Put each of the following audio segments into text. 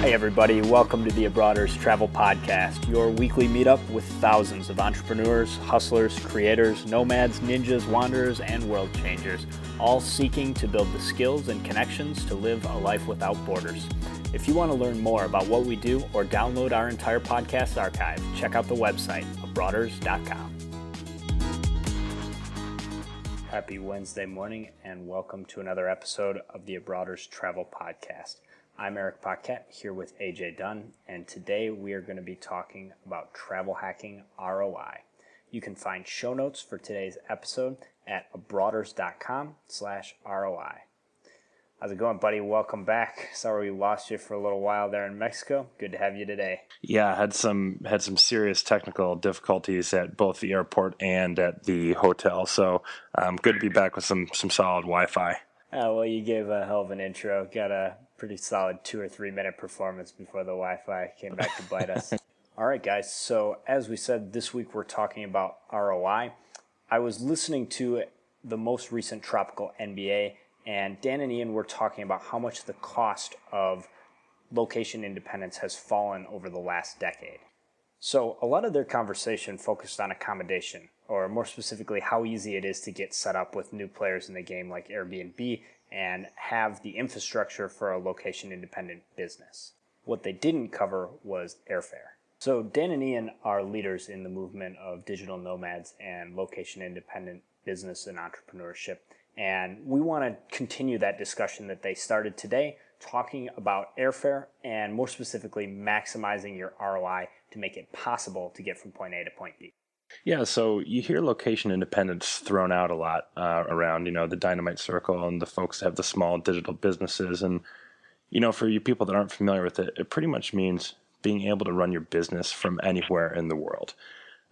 Hey everybody, welcome to the Abroaders Travel Podcast, your weekly meetup with thousands of entrepreneurs, hustlers, creators, nomads, ninjas, wanderers, and world changers, all seeking to build the skills and connections to live a life without borders. If you want to learn more about what we do or download our entire podcast archive, check out the website, abroaders.com. Happy Wednesday morning and welcome to another episode of the Abroaders Travel Podcast. I'm Erik here with AJ Dunn, and today we are going to be talking about travel hacking ROI. You can find show notes for today's episode at abroaders.com/ROI. How's it going, buddy? Welcome back. Sorry we lost you for a little while there in Mexico. Good to have you today. Yeah, I had some serious technical difficulties at both the airport and at the hotel, so good to be back with some solid Wi-Fi. Well, you gave a hell of an intro. Got a pretty solid 2 or 3 minute performance before the Wi-Fi came back to bite us. All right, guys. So as we said, this week we're talking about ROI. I was listening to the most recent Tropical NBA, and Dan and Ian were talking about how much the cost of location independence has fallen over the last decade. So a lot of their conversation focused on accommodation, or more specifically, how easy it is to get set up with new players in the game like Airbnb and have the infrastructure for a location-independent business. What they didn't cover was airfare. So Dan and Ian are leaders in the movement of digital nomads and location-independent business and entrepreneurship. And we want to continue that discussion that they started today, talking about airfare and more specifically maximizing your ROI to make it possible to get from point A to point B. Yeah, so you hear location independence thrown out a lot around, the dynamite circle and the folks that have the small digital businesses. And, for you people that aren't familiar with it, it pretty much means being able to run your business from anywhere in the world.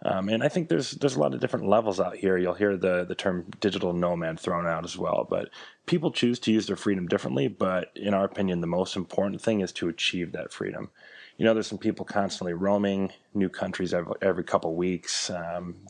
And I think there's a lot of different levels out here. You'll hear the term digital nomad thrown out as well. But people choose to use their freedom differently. But in our opinion, the most important thing is to achieve that freedom. There's some people constantly roaming new countries every couple weeks.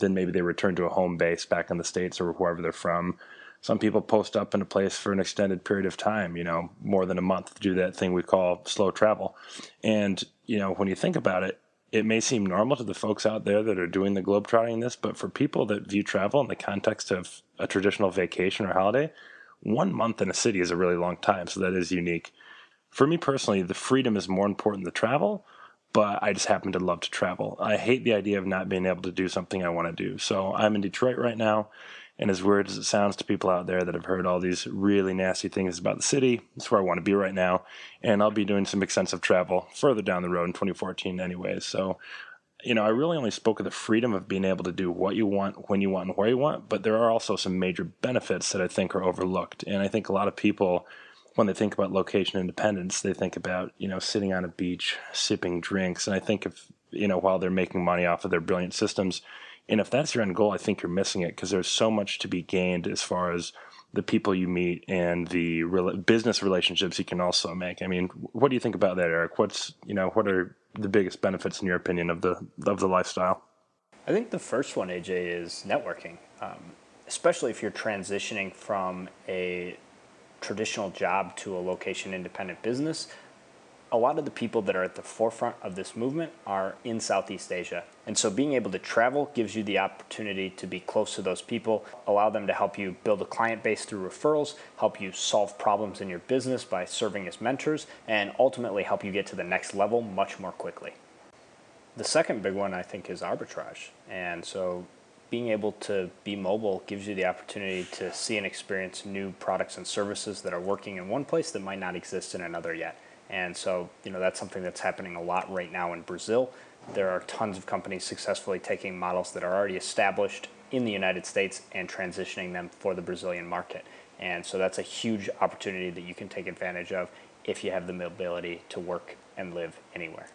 Then maybe they return to a home base back in the States or wherever they're from. Some people post up in a place for an extended period of time, more than a month, to do that thing we call slow travel. And, when you think about it, it may seem normal to the folks out there that are doing the globetrotting in this, but for people that view travel in the context of a traditional vacation or holiday, 1 month in a city is a really long time, so that is unique. For me personally, the freedom is more important than travel, but I just happen to love to travel. I hate the idea of not being able to do something I want to do. So I'm in Detroit right now, and as weird as it sounds to people out there that have heard all these really nasty things about the city, that's where I want to be right now. And I'll be doing some extensive travel further down the road in 2014 anyways. So, I really only spoke of the freedom of being able to do what you want, when you want, and where you want, but there are also some major benefits that I think are overlooked. And I think a lot of people, when they think about location independence, they think about, sitting on a beach, sipping drinks. And I think if, while they're making money off of their brilliant systems, and if that's your end goal, I think you're missing it, because there's so much to be gained as far as the people you meet and the business relationships you can also make. I mean, what do you think about that, Erik? What are the biggest benefits in your opinion of the lifestyle? I think the first one, AJ, is networking, especially if you're transitioning from a traditional job to a location-independent business. A lot of the people that are at the forefront of this movement are in Southeast Asia. And so being able to travel gives you the opportunity to be close to those people, allow them to help you build a client base through referrals, help you solve problems in your business by serving as mentors, and ultimately help you get to the next level much more quickly. The second big one, I think, is arbitrage. And so being able to be mobile gives you the opportunity to see and experience new products and services that are working in one place that might not exist in another yet. And so, that's something that's happening a lot right now in Brazil. There are tons of companies successfully taking models that are already established in the United States and transitioning them for the Brazilian market. And so that's a huge opportunity that you can take advantage of if you have the mobility to work and live anywhere.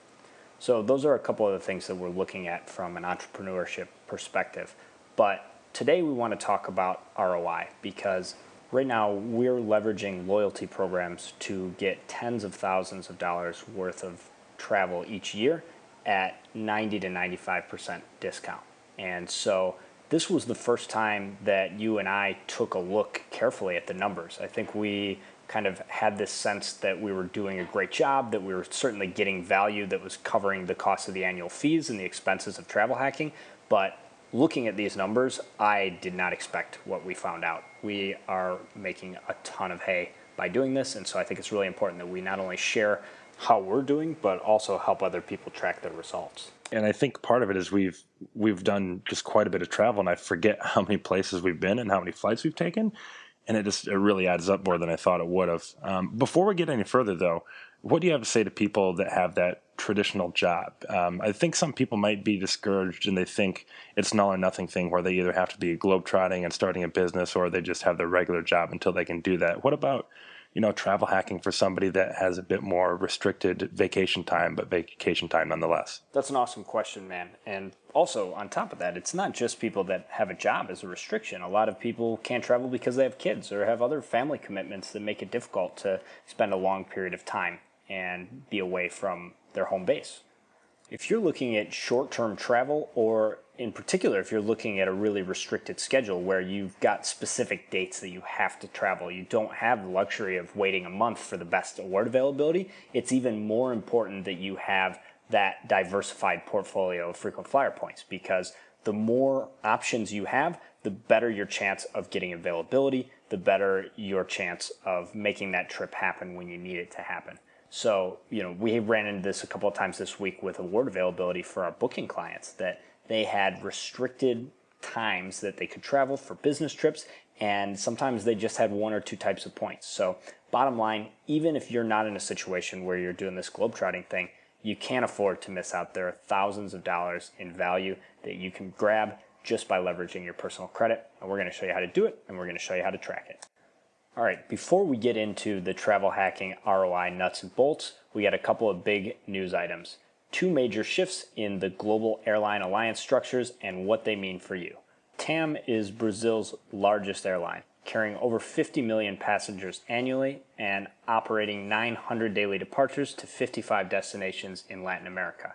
So those are a couple of the things that we're looking at from an entrepreneurship perspective. But today we want to talk about ROI, because right now we're leveraging loyalty programs to get tens of thousands of dollars worth of travel each year at 90 to 95% discount. And so this was the first time that you and I took a look carefully at the numbers. I think we kind of had this sense that we were doing a great job, that we were certainly getting value that was covering the cost of the annual fees and the expenses of travel hacking. But looking at these numbers, I did not expect what we found out. We are making a ton of hay by doing this, and so I think it's really important that we not only share how we're doing, but also help other people track their results. And I think part of it is we've done just quite a bit of travel, and I forget how many places we've been and how many flights we've taken, and it really adds up more than I thought it would have. Before we get any further, though, what do you have to say to people that have that traditional job? I think some people might be discouraged, and they think it's an all or nothing thing where they either have to be globetrotting and starting a business, or they just have their regular job until they can do that. What about travel hacking for somebody that has a bit more restricted vacation time, but vacation time nonetheless? That's an awesome question, man. And also, on top of that, it's not just people that have a job as a restriction. A lot of people can't travel because they have kids or have other family commitments that make it difficult to spend a long period of time and be away from their home base. If you're looking at short-term travel, or in particular, if you're looking at a really restricted schedule where you've got specific dates that you have to travel, you don't have the luxury of waiting a month for the best award availability, it's even more important that you have that diversified portfolio of frequent flyer points, because the more options you have, the better your chance of getting availability, the better your chance of making that trip happen when you need it to happen. So, we ran into this a couple of times this week with award availability for our booking clients, that they had restricted times that they could travel for business trips, and sometimes they just had one or two types of points. So bottom line, even if you're not in a situation where you're doing this globetrotting thing, you can't afford to miss out. There are thousands of dollars in value that you can grab just by leveraging your personal credit, and we're going to show you how to do it, and we're going to show you how to track it. All right, before we get into the travel hacking ROI nuts and bolts, we got a couple of big news items. 2 major shifts in the global airline alliance structures and what they mean for you. TAM is Brazil's largest airline, carrying over 50 million passengers annually and operating 900 daily departures to 55 destinations in Latin America.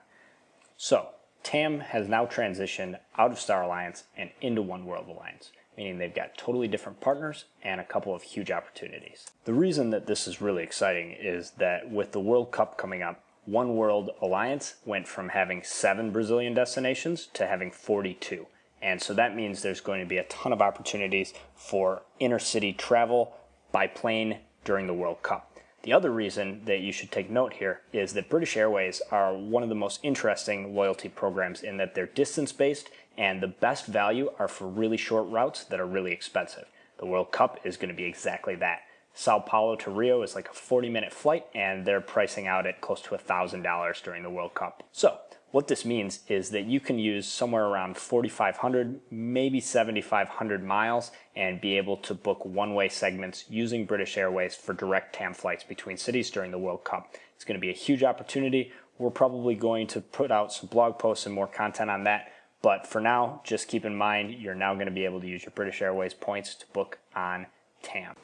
So, TAM has now transitioned out of Star Alliance and into One World Alliance, meaning they've got totally different partners and a couple of huge opportunities. The reason that this is really exciting is that with the World Cup coming up, One World Alliance went from having 7 Brazilian destinations to having 42. And so that means there's going to be a ton of opportunities for intercity travel by plane during the World Cup. The other reason that you should take note here is that British Airways are one of the most interesting loyalty programs in that they're distance-based, and the best value are for really short routes that are really expensive. The World Cup is going to be exactly that. Sao Paulo to Rio is like a 40-minute flight, and they're pricing out at close to $1,000 during the World Cup. So what this means is that you can use somewhere around 4,500, maybe 7,500 miles and be able to book one-way segments using British Airways for direct TAM flights between cities during the World Cup. It's going to be a huge opportunity. We're probably going to put out some blog posts and more content on that. But for now, just keep in mind, you're now going to be able to use your British Airways points to book on TAM.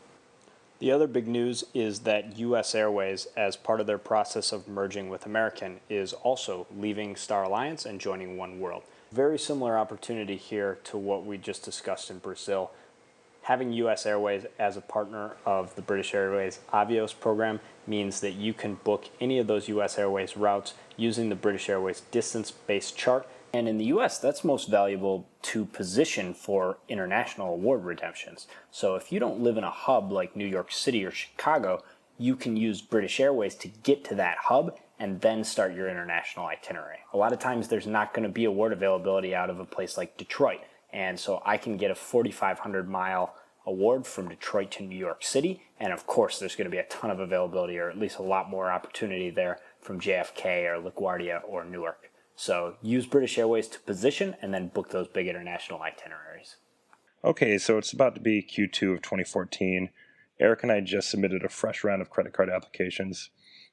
The other big news is that US Airways, as part of their process of merging with American, is also leaving Star Alliance and joining One World. Very similar opportunity here to what we just discussed in Brazil. Having US Airways as a partner of the British Airways Avios program means that you can book any of those US Airways routes using the British Airways distance-based chart. And in the US, that's most valuable to position for international award redemptions. So if you don't live in a hub like New York City or Chicago, you can use British Airways to get to that hub and then start your international itinerary. A lot of times there's not going to be award availability out of a place like Detroit. And so I can get a 4,500 mile award from Detroit to New York City. And of course, there's going to be a ton of availability, or at least a lot more opportunity there from JFK or LaGuardia or Newark. So use British Airways to position and then book those big international itineraries. Okay, so it's about to be Q2 of 2014. Erik and I just submitted a fresh round of credit card applications.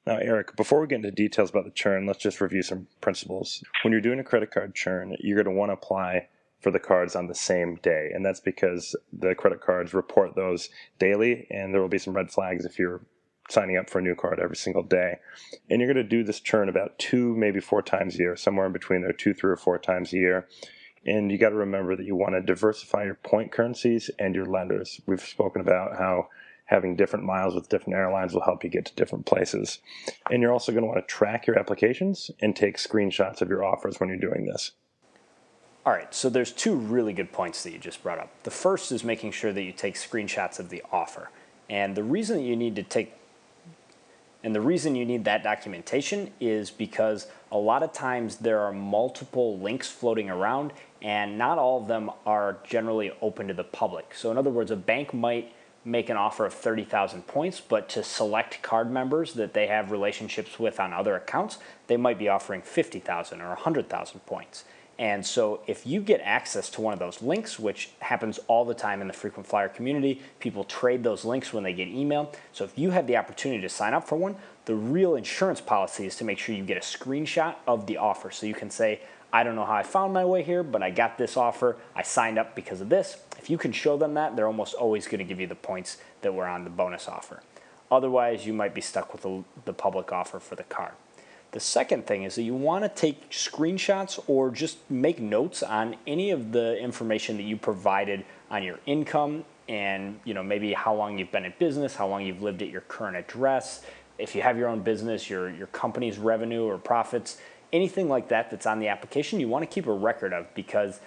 Now, Erik, before we get into details about the churn, let's just review some principles. When you're doing a credit card churn, you're going to want to apply for the cards on the same day, and that's because the credit cards report those daily, and there will be some red flags if you're signing up for a new card every single day. And you're going to do this churn about 2, maybe 4 times a year, somewhere in between there, 2, 3, or 4 times a year. And you got to remember that you want to diversify your point currencies and your lenders. We've spoken about how having different miles with different airlines will help you get to different places. And you're also going to want to track your applications and take screenshots of your offers when you're doing this. All right, so there's two really good points that you just brought up. The first is making sure that you take screenshots of the offer. And the reason that you need to take And the reason you need that documentation is because a lot of times there are multiple links floating around and not all of them are generally open to the public. So in other words, a bank might make an offer of 30,000 points, but to select card members that they have relationships with on other accounts, they might be offering 50,000 or 100,000 points. And so if you get access to one of those links, which happens all the time in the frequent flyer community, people trade those links when they get emailed. So if you have the opportunity to sign up for one, the real insurance policy is to make sure you get a screenshot of the offer. So you can say, I don't know how I found my way here, but I got this offer. I signed up because of this. If you can show them that, they're almost always going to give you the points that were on the bonus offer. Otherwise, you might be stuck with the public offer for the card. The second thing is that you want to take screenshots or just make notes on any of the information that you provided on your income and maybe how long you've been in business, how long you've lived at your current address. If you have your own business, your company's revenue or profits, anything like that that's on the application, you want to keep a record of because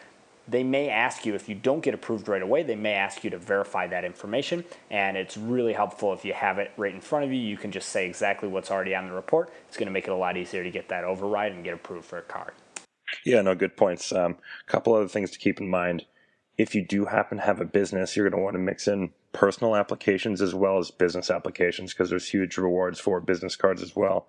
they may ask you, if you don't get approved right away, they may ask you to verify that information. And it's really helpful if you have it right in front of you. You can just say exactly what's already on the report. It's going to make it a lot easier to get that override and get approved for a card. Yeah, no, good points. A couple other things to keep in mind. If you do happen to have a business, you're going to want to mix in personal applications as well as business applications because there's huge rewards for business cards as well.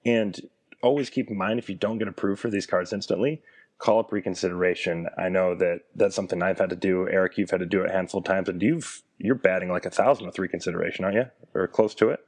And always keep in mind, if you don't get approved for these cards instantly, call up reconsideration. I know that that's something I've had to do. Eric, you've had to do it a handful of times, and you're batting like 1,000 with reconsideration, aren't you? Or close to it?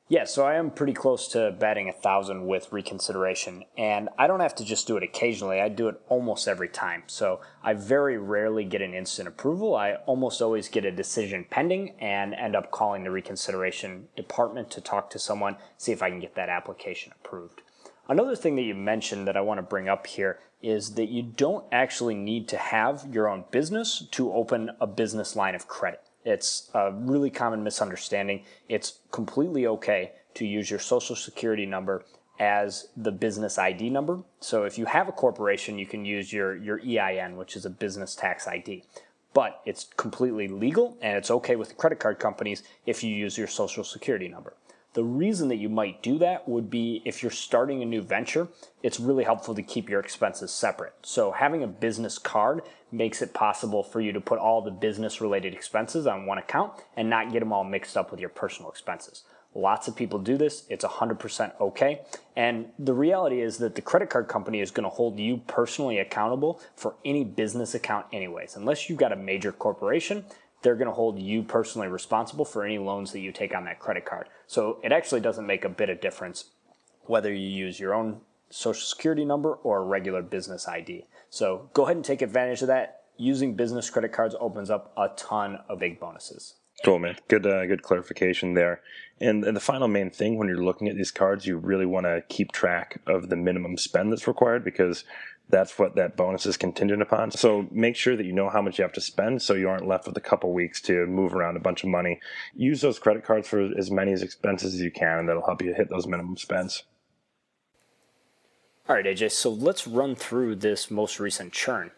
Yeah, so I am pretty close to batting 1,000 with reconsideration, and I don't have to just do it occasionally. I do it almost every time. So I very rarely get an instant approval. I almost always get a decision pending and end up calling the reconsideration department to talk to someone, see if I can get that application approved. Another thing that you mentioned that I want to bring up here is that you don't actually need to have your own business to open a business line of credit. It's a really common misunderstanding. It's completely okay to use your social security number as the business ID number. So if you have a corporation, you can use your EIN, which is a business tax ID. But it's completely legal and it's okay with the credit card companies if you use your social security number. The reason that you might do that would be if you're starting a new venture, it's really helpful to keep your expenses separate. So having a business card makes it possible for you to put all the business-related expenses on one account and not get them all mixed up with your personal expenses. Lots of people do this. It's 100% okay. And the reality is that the credit card company is going to hold you personally accountable for any business account anyways. Unless you've got a major corporation, they're going to hold you personally responsible for any loans that you take on that credit card. So it actually doesn't make a bit of difference whether you use your own social security number or a regular business ID. So go ahead and take advantage of that. Using business credit cards opens up a ton of big bonuses. Cool, man. Good clarification there. And the final main thing when you're looking at these cards, you really want to keep track of the minimum spend that's required because that's what that bonus is contingent upon. So make sure that you know how much you have to spend so you aren't left with a couple weeks to move around a bunch of money. Use those credit cards for as many expenses as you can, and that'll help you hit those minimum spends. All right, AJ, so let's run through this most recent churn.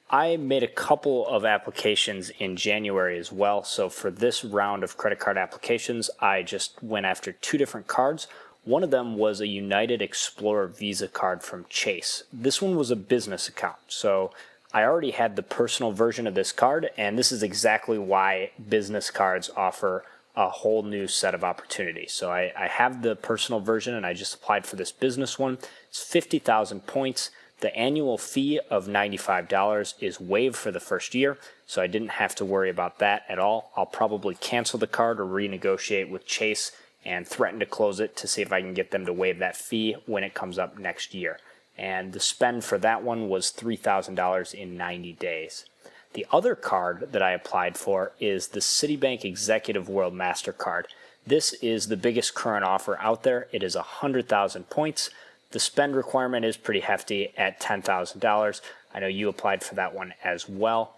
I made a couple of applications in January as well. So for this round of credit card applications, I just went after two different cards. One of them was a United Explorer Visa card from Chase. This one was a business account. So I already had the personal version of this card, and this is exactly why business cards offer a whole new set of opportunities. So I have the personal version, and I just applied for this business one. It's 50,000 points. The annual fee of $95 is waived for the first year, so I didn't have to worry about that at all. I'll probably cancel the card or renegotiate with Chase and threaten to close it to see if I can get them to waive that fee when it comes up next year. And the spend for that one was $3,000 in 90 days. The other card that I applied for is the Citibank Executive World MasterCard. This is the biggest current offer out there. It is 100,000 points. The spend requirement is pretty hefty at $10,000. I know you applied for that one as well.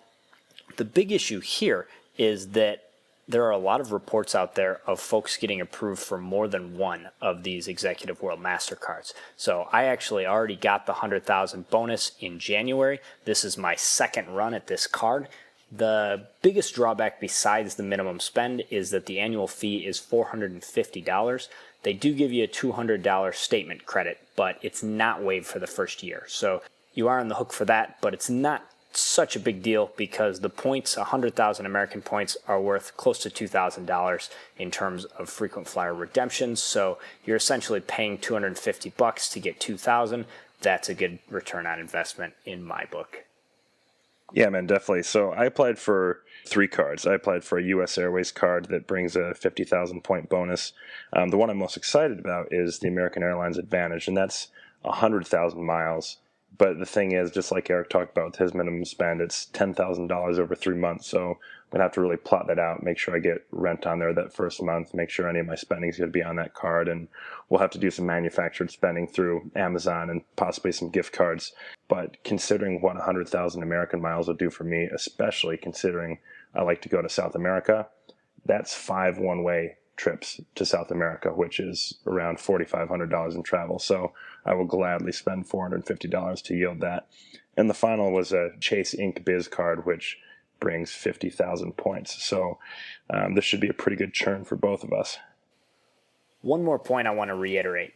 The big issue here is that there are a lot of reports out there of folks getting approved for more than one of these Executive World MasterCards. So I actually already got the 100,000 bonus in January. This is my second run at this card. The biggest drawback besides the minimum spend is that the annual fee is $450. They do give you a $200 statement credit, but it's not waived for the first year. So you are on the hook for that, but it's not such a big deal because the points, 100,000 American points, are worth close to $2,000 in terms of frequent flyer redemptions. So you're essentially paying $250 to get 2,000. That's a good return on investment in my book. Yeah, man, definitely. So I applied for 3 cards. I applied for a U.S. Airways card that brings a 50,000 point bonus. The one I'm most excited about is the American Airlines Advantage, and that's 100,000 miles. But the thing is, just like Erik talked about with his minimum spend, it's $10,000 over 3 months. So I'm going to have to really plot that out, make sure I get rent on there that first month, make sure any of my spending is going to be on that card. And we'll have to do some manufactured spending through Amazon and possibly some gift cards. But considering what 100,000 American miles would do for me, especially considering I like to go to South America, that's 5 one-way trips to South America, which is around $4,500 in travel. So I will gladly spend $450 to yield that. And the final was a Chase Ink Biz card, which brings 50,000 points. So this should be a pretty good churn for both of us. One more point I want to reiterate.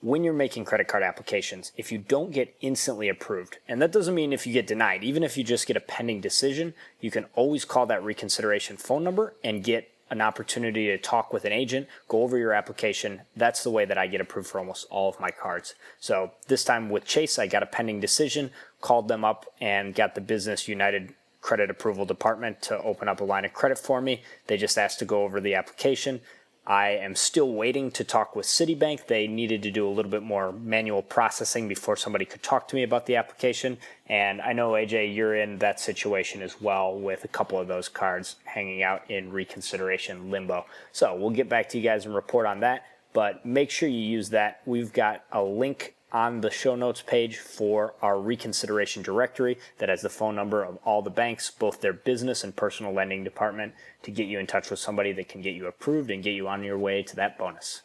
When you're making credit card applications, if you don't get instantly approved, and that doesn't mean if you get denied, even if you just get a pending decision, you can always call that reconsideration phone number and get an opportunity to talk with an agent, go over your application. That's the way that I get approved for almost all of my cards. So this time with Chase, I got a pending decision, called them up and got the Business United Credit Approval Department to open up a line of credit for me. They just asked to go over the application. I am still waiting to talk with Citibank. They needed to do a little bit more manual processing before somebody could talk to me about the application. And I know, AJ, you're in that situation as well with a couple of those cards hanging out in reconsideration limbo. So we'll get back to you guys and report on that. But make sure you use that. We've got a link on the show notes page for our reconsideration directory that has the phone number of all the banks, both their business and personal lending department, to get you in touch with somebody that can get you approved and get you on your way to that bonus.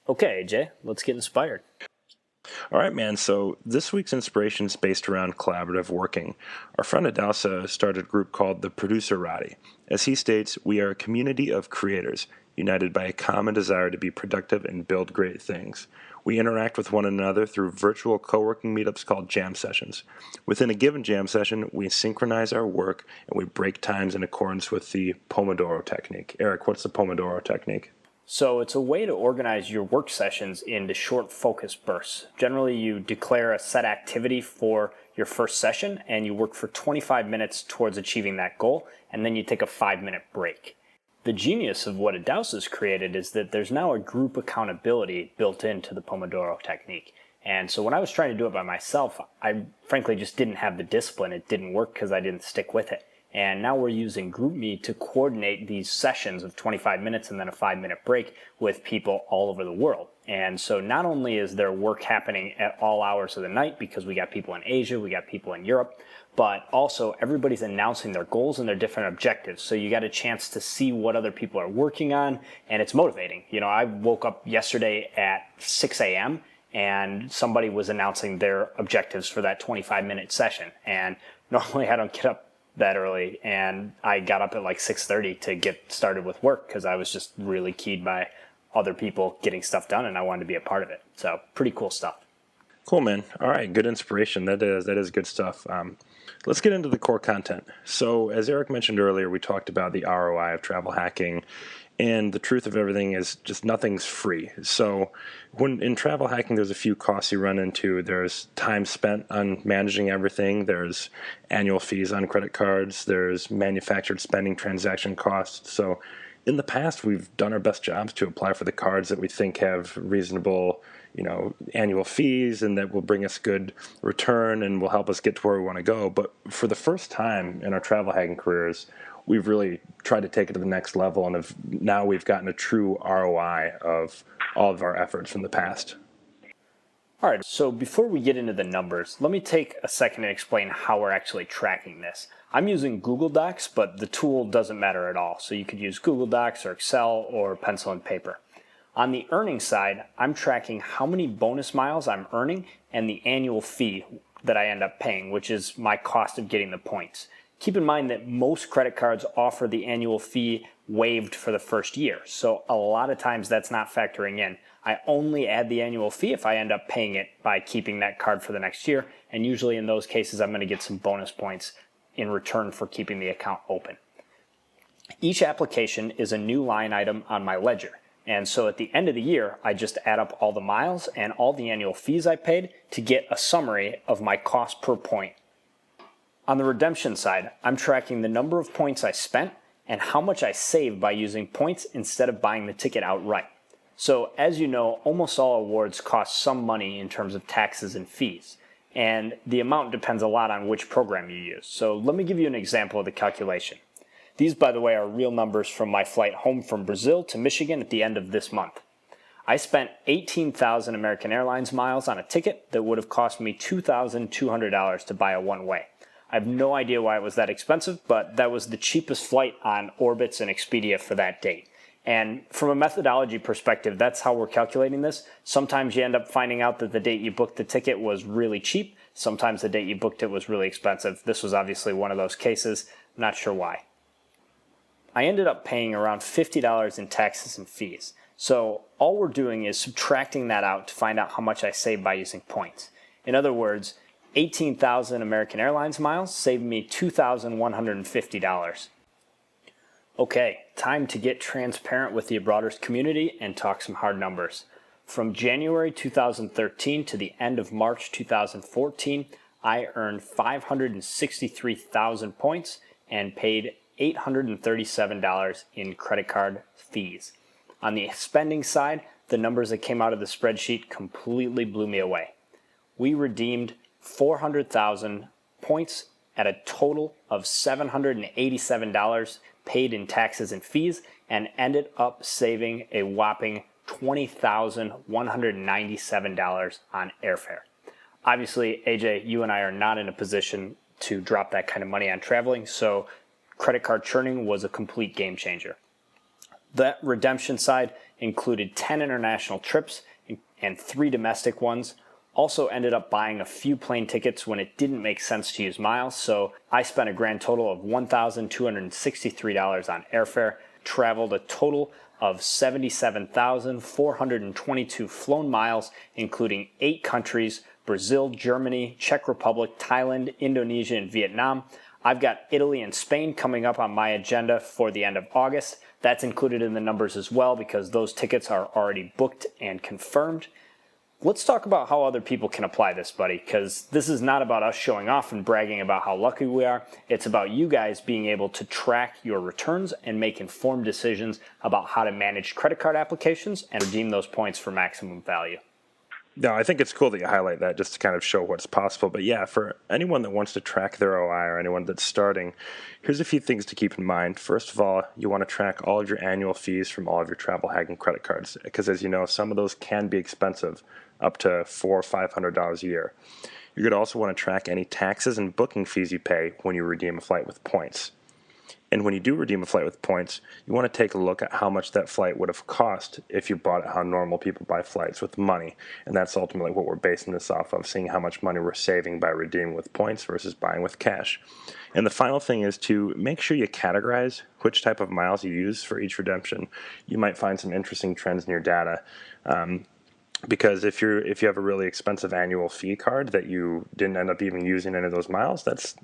Okay, AJ, let's get inspired. All right, man. So this week's inspiration is based around collaborative working. Our friend Adalsa started a group called the Producer Roddy. As he states, we are a community of creators, united by a common desire to be productive and build great things. We interact with one another through virtual co-working meetups called jam sessions. Within a given jam session, we synchronize our work and we break times in accordance with the Pomodoro technique. Erik, what's the Pomodoro technique? So it's a way to organize your work sessions into short focus bursts. Generally, you declare a set activity for your first session and you work for 25 minutes towards achieving that goal, and then you take a 5-minute break. The genius of what Adalsa's created is that there's now a group accountability built into the Pomodoro technique. And so when I was trying to do it by myself, I frankly just didn't have the discipline. It didn't work because I didn't stick with it. And now we're using GroupMe to coordinate these sessions of 25 minutes and then a 5-minute break with people all over the world. And so not only is there work happening at all hours of the night because we got people in Asia, we got people in Europe, but also everybody's announcing their goals and their different objectives. So you got a chance to see what other people are working on, and it's motivating. You know, I woke up yesterday at 6 a.m. and somebody was announcing their objectives for that 25-minute session. And normally I don't get up that early, and I got up at like 6:30 to get started with work because I was just really keyed by other people getting stuff done, and I wanted to be a part of it. So pretty cool stuff. Cool, man. All right, good inspiration. That is good stuff. Let's get into the core content. So as Erik mentioned earlier, we talked about the ROI of travel hacking, and the truth of everything is just nothing's free. So when in travel hacking, there's a few costs you run into. There's time spent on managing everything. There's annual fees on credit cards. There's manufactured spending transaction costs. So in the past, we've done our best jobs to apply for the cards that we think have reasonable, annual fees and that will bring us good return and will help us get to where we want to go. But for the first time in our travel hacking careers, we've really tried to take it to the next level, and now we've gotten a true ROI of all of our efforts from the past. All right, so before we get into the numbers, let me take a second and explain how we're actually tracking this. I'm using Google Docs, but the tool doesn't matter at all. So you could use Google Docs or Excel or pencil and paper. On the earning side, I'm tracking how many bonus miles I'm earning and the annual fee that I end up paying, which is my cost of getting the points. Keep in mind that most credit cards offer the annual fee waived for the first year. So a lot of times that's not factoring in. I only add the annual fee if I end up paying it by keeping that card for the next year. And usually in those cases, I'm going to get some bonus points in return for keeping the account open. Each application is a new line item on my ledger. And so at the end of the year, I just add up all the miles and all the annual fees I paid to get a summary of my cost per point. On the redemption side, I'm tracking the number of points I spent and how much I saved by using points instead of buying the ticket outright. So as you know, almost all awards cost some money in terms of taxes and fees. And the amount depends a lot on which program you use. So let me give you an example of the calculation. These, by the way, are real numbers from my flight home from Brazil to Michigan at the end of this month. I spent 18,000 American Airlines miles on a ticket that would have cost me $2,200 to buy a one-way. I have no idea why it was that expensive, but that was the cheapest flight on Orbitz and Expedia for that date. And from a methodology perspective, that's how we're calculating this. Sometimes you end up finding out that the date you booked the ticket was really cheap. Sometimes the date you booked it was really expensive. This was obviously one of those cases. I'm not sure why. I ended up paying around $50 in taxes and fees. So all we're doing is subtracting that out to find out how much I saved by using points. In other words, 18,000 American Airlines miles saved me $2,150. Okay, time to get transparent with the Abroaders community and talk some hard numbers. From January 2013 to the end of March 2014, I earned 563,000 points and paid $837 in credit card fees. On the spending side, the numbers that came out of the spreadsheet completely blew me away. We redeemed 400,000 points at a total of $787 paid in taxes and fees and ended up saving a whopping $20,197 on airfare. Obviously, AJ, you and I are not in a position to drop that kind of money on traveling, so credit card churning was a complete game changer. That redemption side included 10 international trips and 3 domestic ones. Also ended up buying a few plane tickets when it didn't make sense to use miles, so I spent a grand total of $1,263 on airfare, traveled a total of 77,422 flown miles, including 8 countries: Brazil, Germany, Czech Republic, Thailand, Indonesia, and Vietnam. I've got Italy and Spain coming up on my agenda for the end of August. That's included in the numbers as well because those tickets are already booked and confirmed. Let's talk about how other people can apply this, buddy, because this is not about us showing off and bragging about how lucky we are. It's about you guys being able to track your returns and make informed decisions about how to manage credit card applications and redeem those points for maximum value. No, I think it's cool that you highlight that just to kind of show what's possible. But yeah, for anyone that wants to track their ROI or anyone that's starting, here's a few things to keep in mind. First of all, you want to track all of your annual fees from all of your travel hacking credit cards, because as you know, some of those can be expensive, up to $400 or $500 a year. You're going to also want to track any taxes and booking fees you pay when you redeem a flight with points. And when you do redeem a flight with points, you want to take a look at how much that flight would have cost if you bought it how normal people buy flights with money. And that's ultimately what we're basing this off of, seeing how much money we're saving by redeeming with points versus buying with cash. And the final thing is to make sure you categorize which type of miles you use for each redemption. You might find some interesting trends in your data. Because if you have a really expensive annual fee card that you didn't end up even using any of those miles, that's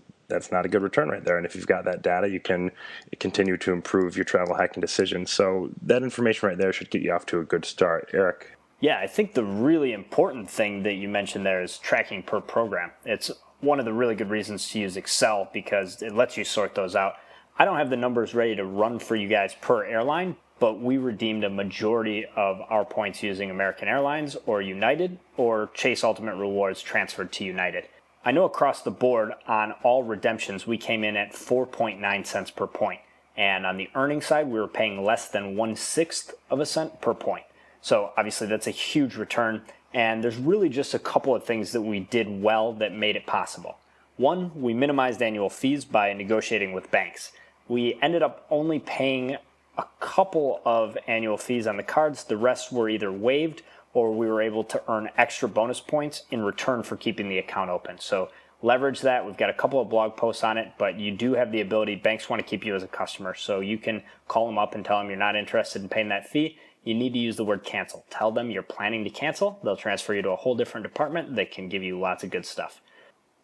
not a good return right there. And if you've got that data, you can continue to improve your travel hacking decisions. So that information right there should get you off to a good start. Erik? Yeah, I think the really important thing that you mentioned there is tracking per program. It's one of the really good reasons to use Excel because it lets you sort those out. I don't have the numbers ready to run for you guys per airline, but we redeemed a majority of our points using American Airlines or United or Chase Ultimate Rewards transferred to United. I know across the board on all redemptions we came in at 4.9 cents per point. And on the earning side, we were paying less than 1/6 of a cent per point. So obviously that's a huge return. And there's really just a couple of things that we did well that made it possible. One, we minimized annual fees by negotiating with banks. We ended up only paying a couple of annual fees on the cards. The rest were either waived or we were able to earn extra bonus points in return for keeping the account open. So leverage that. We've got a couple of blog posts on it, but you do have the ability. Banks want to keep you as a customer, so you can call them up and tell them you're not interested in paying that fee. You need to use the word cancel. Tell them you're planning to cancel. They'll transfer you to a whole different department that can give you lots of good stuff.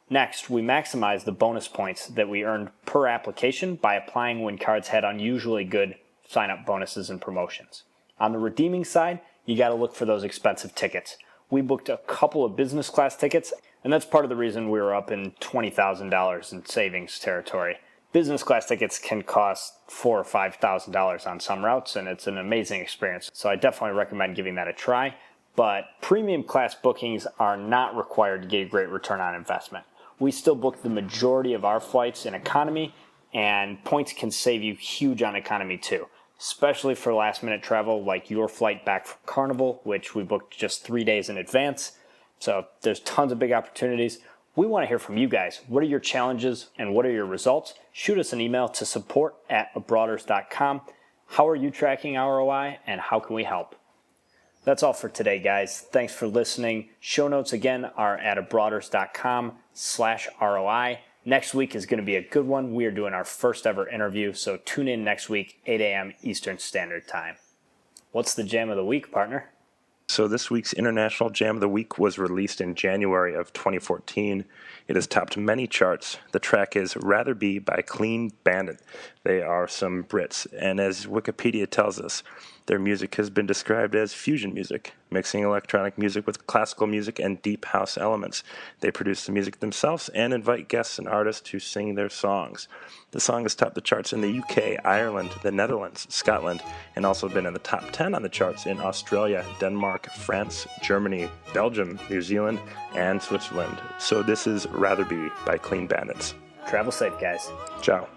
Next, we maximized the bonus points that we earned per application by applying when cards had unusually good sign-up bonuses and promotions. On the redeeming side, you got to look for those expensive tickets. We booked a couple of business class tickets, and that's part of the reason we were up in $20,000 in savings territory. Business class tickets can cost $4,000 or $5,000 on some routes, and it's an amazing experience. So I definitely recommend giving that a try. But premium class bookings are not required to get a great return on investment. We still book the majority of our flights in economy, and points can save you huge on economy too, especially for last minute travel like your flight back from Carnival, which we booked just 3 days in advance. So there's tons of big opportunities. We want to hear from you guys. What are your challenges and what are your results? Shoot us an email to support@abroaders.com. How are you tracking ROI and how can we help? That's all for today, guys. Thanks for listening. Show notes again are at abroaders.com/ROI. Next week is going to be a good one. We are doing our first ever interview, so tune in next week, 8 a.m. Eastern Standard Time. What's the jam of the week, partner? So this week's International Jam of the Week was released in January of 2014. It has topped many charts. The track is Rather Be by Clean Bandit. They are some Brits, and as Wikipedia tells us, their music has been described as fusion music, mixing electronic music with classical music and deep house elements. They produce the music themselves and invite guests and artists to sing their songs. The song has topped the charts in the UK, Ireland, the Netherlands, Scotland, and also been in the top 10 on the charts in Australia, Denmark, France, Germany, Belgium, New Zealand, and Switzerland. So this is Rather Be by Clean Bandits. Travel safe, guys. Ciao.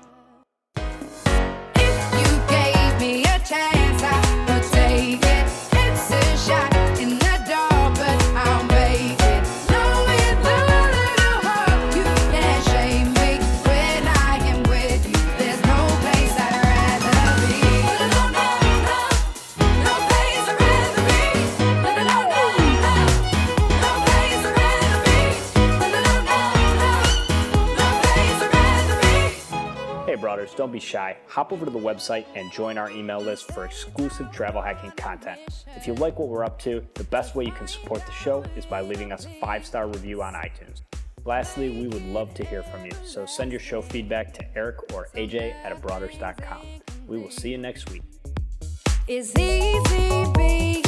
If you gave me a chance, I would take it. It's a shot in the dark, but I'll make it. Knowing the little hope, you can't shame me when I am with you. There's no place I'd rather be. No, no, no, no place I'd rather be. No, no, no, no, no place I'd rather be. No, no, no, no, no place I'd rather be. Hey, Broaders, don't be shy. Hop over to the website and join our email list for exclusive travel hacking content. If you like what we're up to, the best way you can support the show is by leaving us a 5-star review on iTunes. Lastly, we would love to hear from you, so send your show feedback to Erik or AJ at abroaders.com. We will see you next week. It's easy being